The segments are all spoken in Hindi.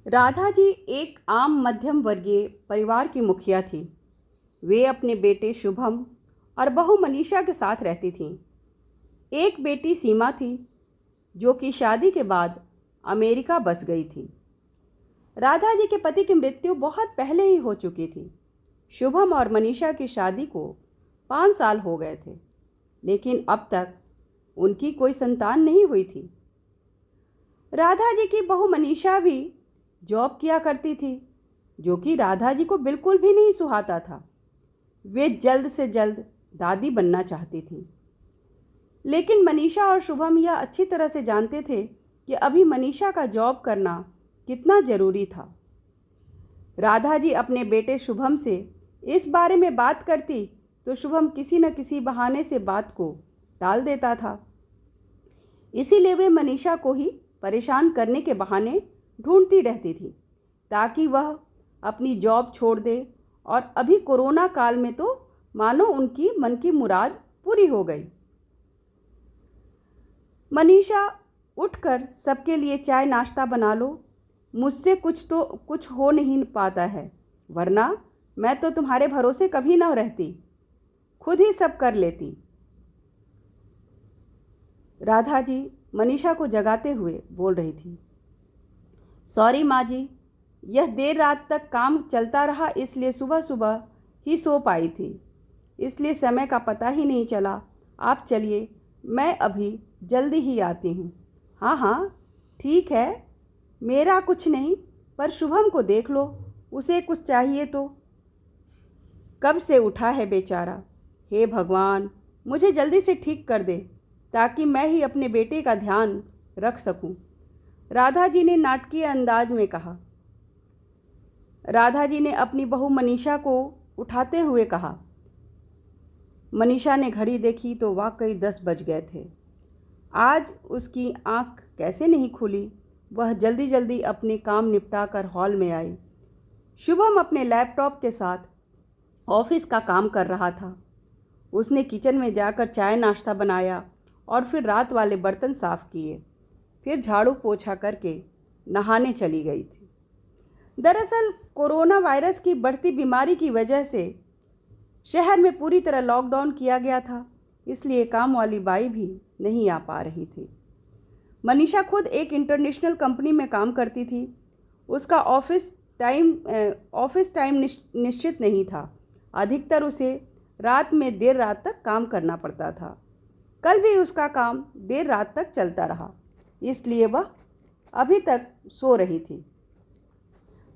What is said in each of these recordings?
राधा जी एक आम मध्यम वर्गीय परिवार की मुखिया थी। वे अपने बेटे शुभम और बहू मनीषा के साथ रहती थीं। एक बेटी सीमा थी जो कि शादी के बाद अमेरिका बस गई थी। राधा जी के पति की मृत्यु बहुत पहले ही हो चुकी थी। शुभम और मनीषा की शादी को 5 साल हो गए थे, लेकिन अब तक उनकी कोई संतान नहीं हुई थी। राधा जी की बहू मनीषा भी जॉब किया करती थी, जो कि राधा जी को बिल्कुल भी नहीं सुहाता था। वे जल्द से जल्द दादी बनना चाहती थी, लेकिन मनीषा और शुभम यह अच्छी तरह से जानते थे कि अभी मनीषा का जॉब करना कितना ज़रूरी था। राधा जी अपने बेटे शुभम से इस बारे में बात करती तो शुभम किसी न किसी बहाने से बात को टाल देता था। इसीलिए वे मनीषा को ही परेशान करने के बहाने ढूंढती रहती थी ताकि वह अपनी जॉब छोड़ दे। और अभी कोरोना काल में तो मानो उनकी मन की मुराद पूरी हो गई। मनीषा, उठकर सबके लिए चाय नाश्ता बना लो। मुझसे कुछ हो नहीं पाता है, वरना मैं तो तुम्हारे भरोसे कभी ना रहती, खुद ही सब कर लेती। राधा जी मनीषा को जगाते हुए बोल रही थी। सॉरी माँ जी, यह देर रात तक काम चलता रहा, इसलिए सुबह सुबह ही सो पाई थी, इसलिए समय का पता ही नहीं चला। आप चलिए, मैं अभी जल्दी ही आती हूँ। हाँ हाँ ठीक है, मेरा कुछ नहीं, पर शुभम को देख लो, उसे कुछ चाहिए तो। कब से उठा है बेचारा। हे भगवान, मुझे जल्दी से ठीक कर दे ताकि मैं ही अपने बेटे का ध्यान रख सकूं, राधा जी ने नाटकीय अंदाज में कहा। राधा जी ने अपनी बहू मनीषा को उठाते हुए कहा। मनीषा ने घड़ी देखी तो वाकई 10 बज गए थे। आज उसकी आंख कैसे नहीं खुली। वह जल्दी जल्दी अपने काम निपटाकर हॉल में आई। शुभम अपने लैपटॉप के साथ ऑफिस का काम कर रहा था। उसने किचन में जाकर चाय नाश्ता बनाया और फिर रात वाले बर्तन साफ किए। फिर झाड़ू पोछा करके नहाने चली गई थी। दरअसल कोरोना वायरस की बढ़ती बीमारी की वजह से शहर में पूरी तरह लॉकडाउन किया गया था, इसलिए काम वाली बाई भी नहीं आ पा रही थी। मनीषा खुद एक इंटरनेशनल कंपनी में काम करती थी। उसका ऑफिस टाइम निश्चित नहीं था। अधिकतर उसे रात में देर रात तक काम करना पड़ता था। कल भी उसका काम देर रात तक चलता रहा, इसलिए वह अभी तक सो रही थी।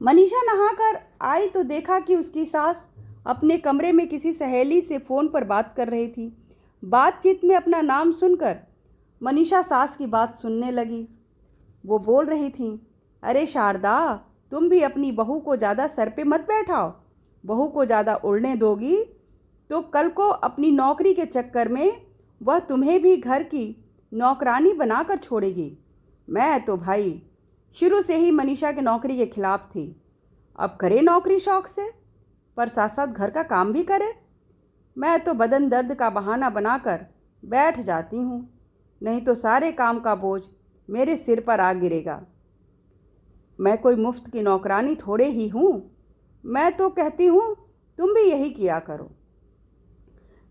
मनीषा नहाकर आई तो देखा कि उसकी सास अपने कमरे में किसी सहेली से फ़ोन पर बात कर रही थी। बातचीत में अपना नाम सुनकर मनीषा सास की बात सुनने लगी। वो बोल रही थी, अरे शारदा, तुम भी अपनी बहू को ज़्यादा सर पे मत बैठाओ। बहू को ज़्यादा उड़ने दोगी तो कल को अपनी नौकरी के चक्कर में वह तुम्हें भी घर की नौकरानी बनाकर छोड़ेगी। मैं तो भाई शुरू से ही मनीषा के नौकरी के खिलाफ थी। अब करे नौकरी शौक से, पर साथ साथ घर का काम भी करे। मैं तो बदन दर्द का बहाना बनाकर बैठ जाती हूँ, नहीं तो सारे काम का बोझ मेरे सिर पर आ गिरेगा। मैं कोई मुफ्त की नौकरानी थोड़े ही हूँ। मैं तो कहती हूँ तुम भी यही किया करो।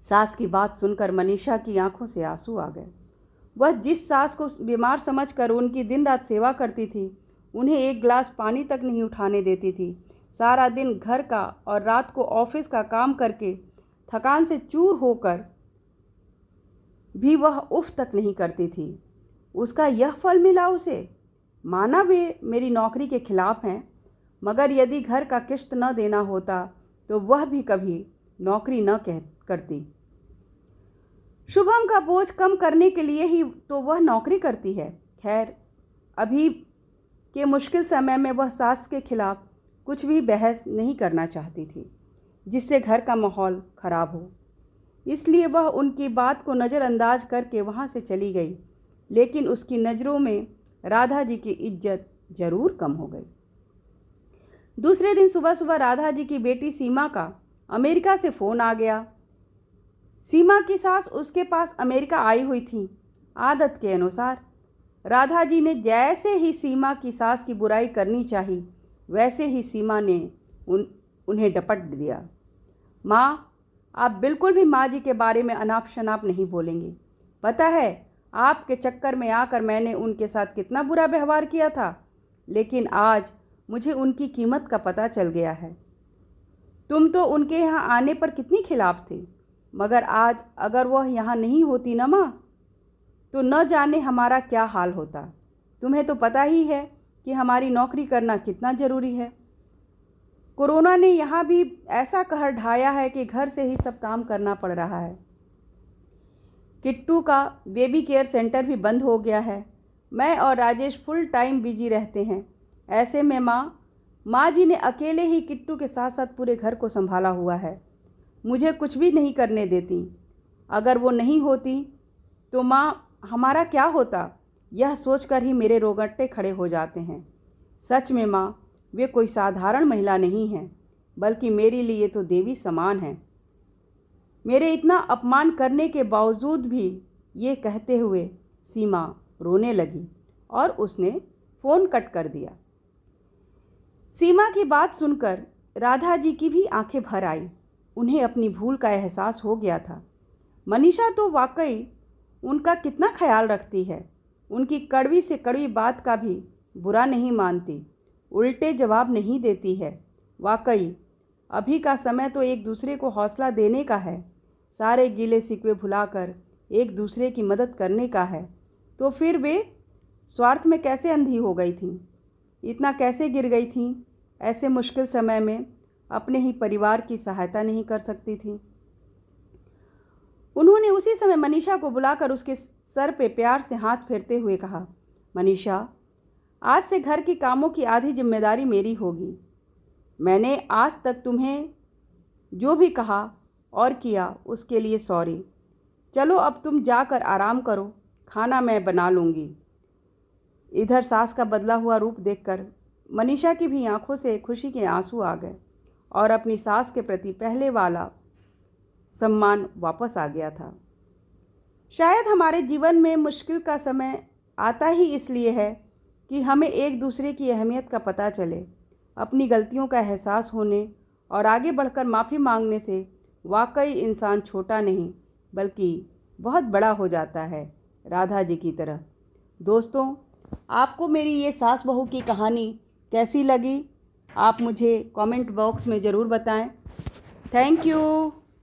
सास की बात सुनकर मनीषा की आंखों से आंसू आ गए। वह जिस सास को बीमार समझकर उनकी दिन रात सेवा करती थी, उन्हें एक गिलास पानी तक नहीं उठाने देती थी। सारा दिन घर का और रात को ऑफिस का काम करके थकान से चूर होकर भी वह उफ तक नहीं करती थी। उसका यह फल मिला उसे। माना वे मेरी नौकरी के खिलाफ हैं, मगर यदि घर का किश्त न देना होता तो वह भी कभी नौकरी न करती। शुभम का बोझ कम करने के लिए ही तो वह नौकरी करती है। खैर, अभी के मुश्किल समय में वह सास के खिलाफ कुछ भी बहस नहीं करना चाहती थी जिससे घर का माहौल खराब हो। इसलिए वह उनकी बात को नज़रअंदाज करके वहाँ से चली गई। लेकिन उसकी नज़रों में राधा जी की इज्जत ज़रूर कम हो गई। दूसरे दिन सुबह सुबह राधा जी की बेटी सीमा का अमेरिका से फ़ोन आ गया। सीमा की सास उसके पास अमेरिका आई हुई थी। आदत के अनुसार राधा जी ने जैसे ही सीमा की सास की बुराई करनी चाही, वैसे ही सीमा ने उन्हें डपट दिया। माँ, आप बिल्कुल भी माँ जी के बारे में अनाप शनाप नहीं बोलेंगे। पता है आपके चक्कर में आकर मैंने उनके साथ कितना बुरा व्यवहार किया था, लेकिन आज मुझे उनकी कीमत का पता चल गया है। तुम तो उनके यहाँ आने पर कितनी खिलाफ थी, मगर आज अगर वह यहाँ नहीं होती ना माँ, तो न जाने हमारा क्या हाल होता। तुम्हें तो पता ही है कि हमारी नौकरी करना कितना ज़रूरी है। कोरोना ने यहाँ भी ऐसा कहर ढाया है कि घर से ही सब काम करना पड़ रहा है। किट्टू का बेबी केयर सेंटर भी बंद हो गया है। मैं और राजेश फुल टाइम बिजी रहते हैं। ऐसे में माँ जी ने अकेले ही किट्टू के साथ साथ पूरे घर को संभाला हुआ है। मुझे कुछ भी नहीं करने देती। अगर वो नहीं होती तो माँ हमारा क्या होता, यह सोचकर ही मेरे रोंगटे खड़े हो जाते हैं। सच में माँ, वे कोई साधारण महिला नहीं हैं, बल्कि मेरे लिए तो देवी समान हैं। मेरे इतना अपमान करने के बावजूद भी, ये कहते हुए सीमा रोने लगी और उसने फ़ोन कट कर दिया। सीमा की बात सुनकर राधा जी की भी आंखें भर आई। उन्हें अपनी भूल का एहसास हो गया था। मनीषा तो वाकई उनका कितना ख्याल रखती है। उनकी कड़वी से कड़वी बात का भी बुरा नहीं मानती, उल्टे जवाब नहीं देती है। वाकई अभी का समय तो एक दूसरे को हौसला देने का है, सारे गिले शिकवे भुलाकर एक दूसरे की मदद करने का है। तो फिर वे स्वार्थ में कैसे अंधी हो गई थीं, इतना कैसे गिर गई थीं? ऐसे मुश्किल समय में अपने ही परिवार की सहायता नहीं कर सकती थीं। उन्होंने उसी समय मनीषा को बुलाकर उसके सर पे प्यार से हाथ फेरते हुए कहा, मनीषा, आज से घर की कामों की आधी जिम्मेदारी मेरी होगी। मैंने आज तक तुम्हें जो भी कहा और किया उसके लिए सॉरी। चलो अब तुम जाकर आराम करो, खाना मैं बना लूँगी। इधर सास का बदला हुआ रूप देखकर मनीषा की भी आंखों से खुशी के आंसू आ गए और अपनी सास के प्रति पहले वाला सम्मान वापस आ गया था। शायद हमारे जीवन में मुश्किल का समय आता ही इसलिए है कि हमें एक दूसरे की अहमियत का पता चले। अपनी गलतियों का एहसास होने और आगे बढ़कर माफ़ी मांगने से वाकई इंसान छोटा नहीं बल्कि बहुत बड़ा हो जाता है, राधा जी की तरह। दोस्तों, आपको मेरी ये सास बहू की कहानी कैसी लगी, आप मुझे कमेंट बॉक्स में ज़रूर बताएं। Thank you.